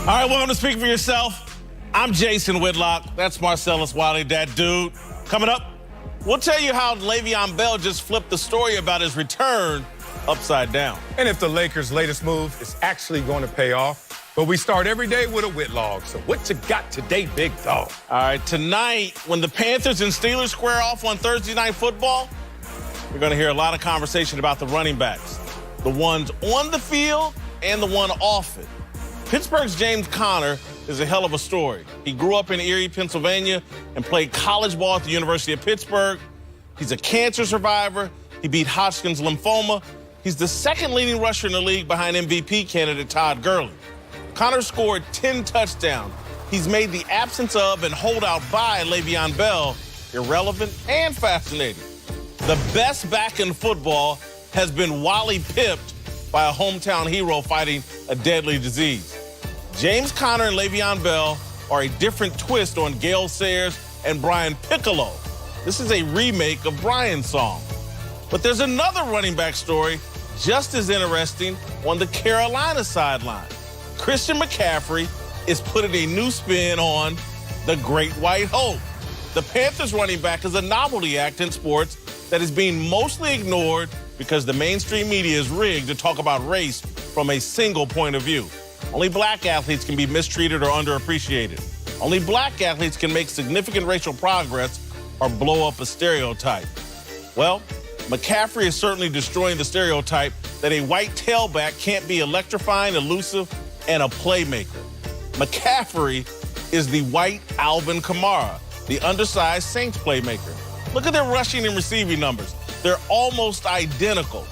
All right, welcome to Speak for Yourself. I'm Jason Whitlock. That's Marcellus Wiley, that dude. Coming up, we'll tell you how Le'Veon Bell just flipped the story about his return upside down. And if the Lakers' latest move is actually going to pay off. But we start every day with a Whitlock. So what you got today, big dog? All right, tonight, when the Panthers and Steelers square off on Thursday Night Football, we're going to hear a lot of conversation about the running backs, the ones on the field and the one off it. Pittsburgh's James Conner is a hell of a story. He grew up in Erie, Pennsylvania, and played college ball at the University of Pittsburgh. He's a cancer survivor. He beat Hodgkin's lymphoma. He's the second leading rusher in the league behind MVP candidate Todd Gurley. Conner scored 10 touchdowns. He's made the absence of and holdout by Le'Veon Bell irrelevant and fascinating. The best back in football has been Wally pipped by a hometown hero fighting a deadly disease. James Conner and Le'Veon Bell are a different twist on Gale Sayers and Brian Piccolo. This is a remake of Brian's song. But there's another running back story just as interesting on the Carolina sideline. Christian McCaffrey is putting a new spin on the Great White Hope. The Panthers running back is a novelty act in sports that is being mostly ignored because the mainstream media is rigged to talk about race from a single point of view. Only black athletes can be mistreated or underappreciated. Only black athletes can make significant racial progress or blow up a stereotype. Well, McCaffrey is certainly destroying the stereotype that a white tailback can't be electrifying, elusive, and a playmaker. McCaffrey is the white Alvin Kamara, the undersized Saints playmaker. Look at their rushing and receiving numbers. They're almost identical.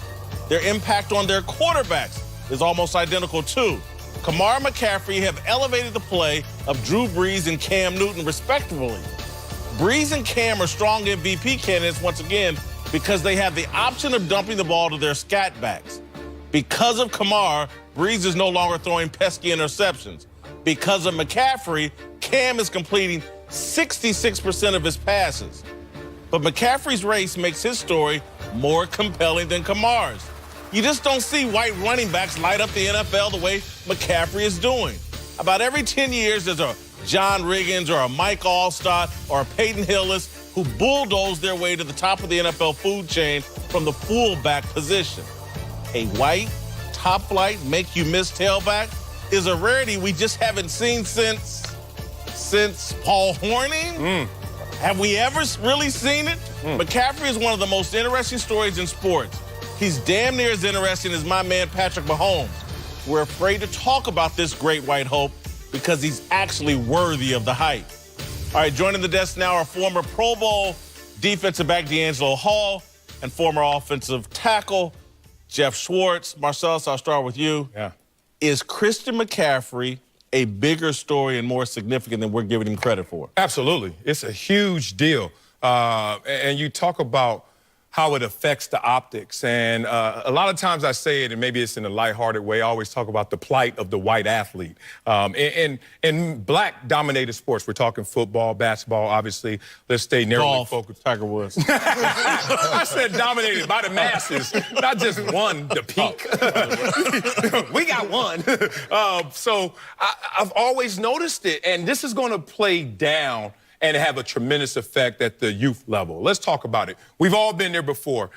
Their impact on their quarterbacks is almost identical too. Kamara and McCaffrey have elevated the play of Drew Brees and Cam Newton respectively. Brees and Cam are strong MVP candidates once again because they have the option of dumping the ball to their scat backs. Because of Kamara, Brees is no longer throwing pesky interceptions. Because of McCaffrey, Cam is completing 66% of his passes. But McCaffrey's race makes his story more compelling than Kamara's. You just don't see white running backs light up the NFL the way McCaffrey is doing. About every 10 years, there's a John Riggins or a Mike Allstott or a Peyton Hillis who bulldoze their way to the top of the NFL food chain from the fullback position. A white, top-flight, make-you-miss tailback is a rarity we just haven't seen since Paul Hornung. Have we ever really seen it? McCaffrey is one of the most interesting stories in sports. He's damn near as interesting as my man Patrick Mahomes. We're afraid to talk about this great white hope because he's actually worthy of the hype. All right, joining the desk now are former Pro Bowl defensive back D'Angelo Hall and former offensive tackle Jeff Schwartz. Marcellus, I'll start with you. Yeah. Is Christian McCaffrey a bigger story and more significant than we're giving him credit for? Absolutely. It's a huge deal. And you talk about how it affects the optics. And a lot of times I say it, and maybe it's in a lighthearted way, I always talk about the plight of the white athlete. In black-dominated sports, we're talking football, basketball, obviously. Let's stay narrowly focused. Tiger Woods. I said dominated by the masses, not just one, the peak. We got one. So I've always noticed it, and this is going to play down and have a tremendous effect at the youth level. Let's talk about it. We've all been there before.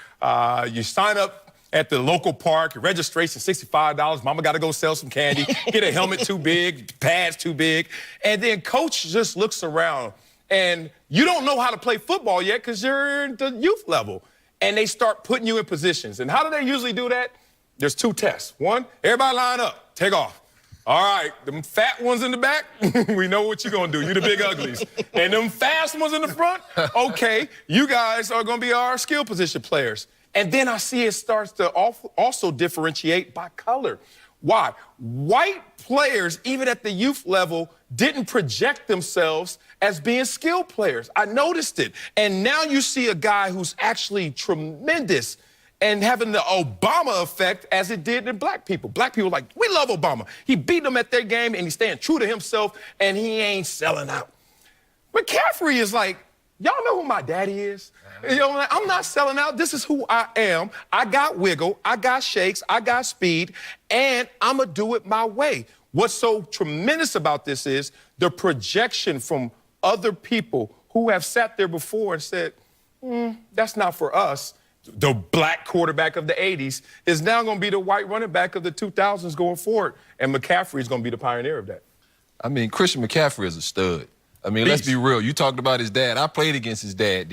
You sign up at the local park, your registration $65, mama gotta go sell some candy, get a helmet too big, pads too big, and then coach just looks around and you don't know how to play football yet because you're at the youth level. And they start putting you in positions. And how do they usually do that? There's two tests. One, everybody line up, take off. All right, them fat ones in the back, we know what you're going to do. You the big uglies. And them fast ones in the front, okay, you guys are going to be our skill position players. And then I see it starts to also differentiate by color. Why? White players, even at the youth level, didn't project themselves as being skilled players. I noticed it. And now you see a guy who's actually tremendous and having the Obama effect as it did in black people. Black people like, we love Obama. He beat them at their game, and he's staying true to himself, and he ain't selling out. McCaffrey is like, y'all know who my daddy is? You know, I'm not selling out. This is who I am. I got wiggle. I got shakes. I got speed. And I'm going to do it my way. what's so tremendous about this is the projection from other people who have sat there before and said, that's not for us. The black quarterback of the 80s is now going to be the white running back of the 2000s going forward. And McCaffrey is going to be the pioneer of that. I mean, Christian McCaffrey is a stud. I mean, let's be real. You talked about his dad. I played against his dad.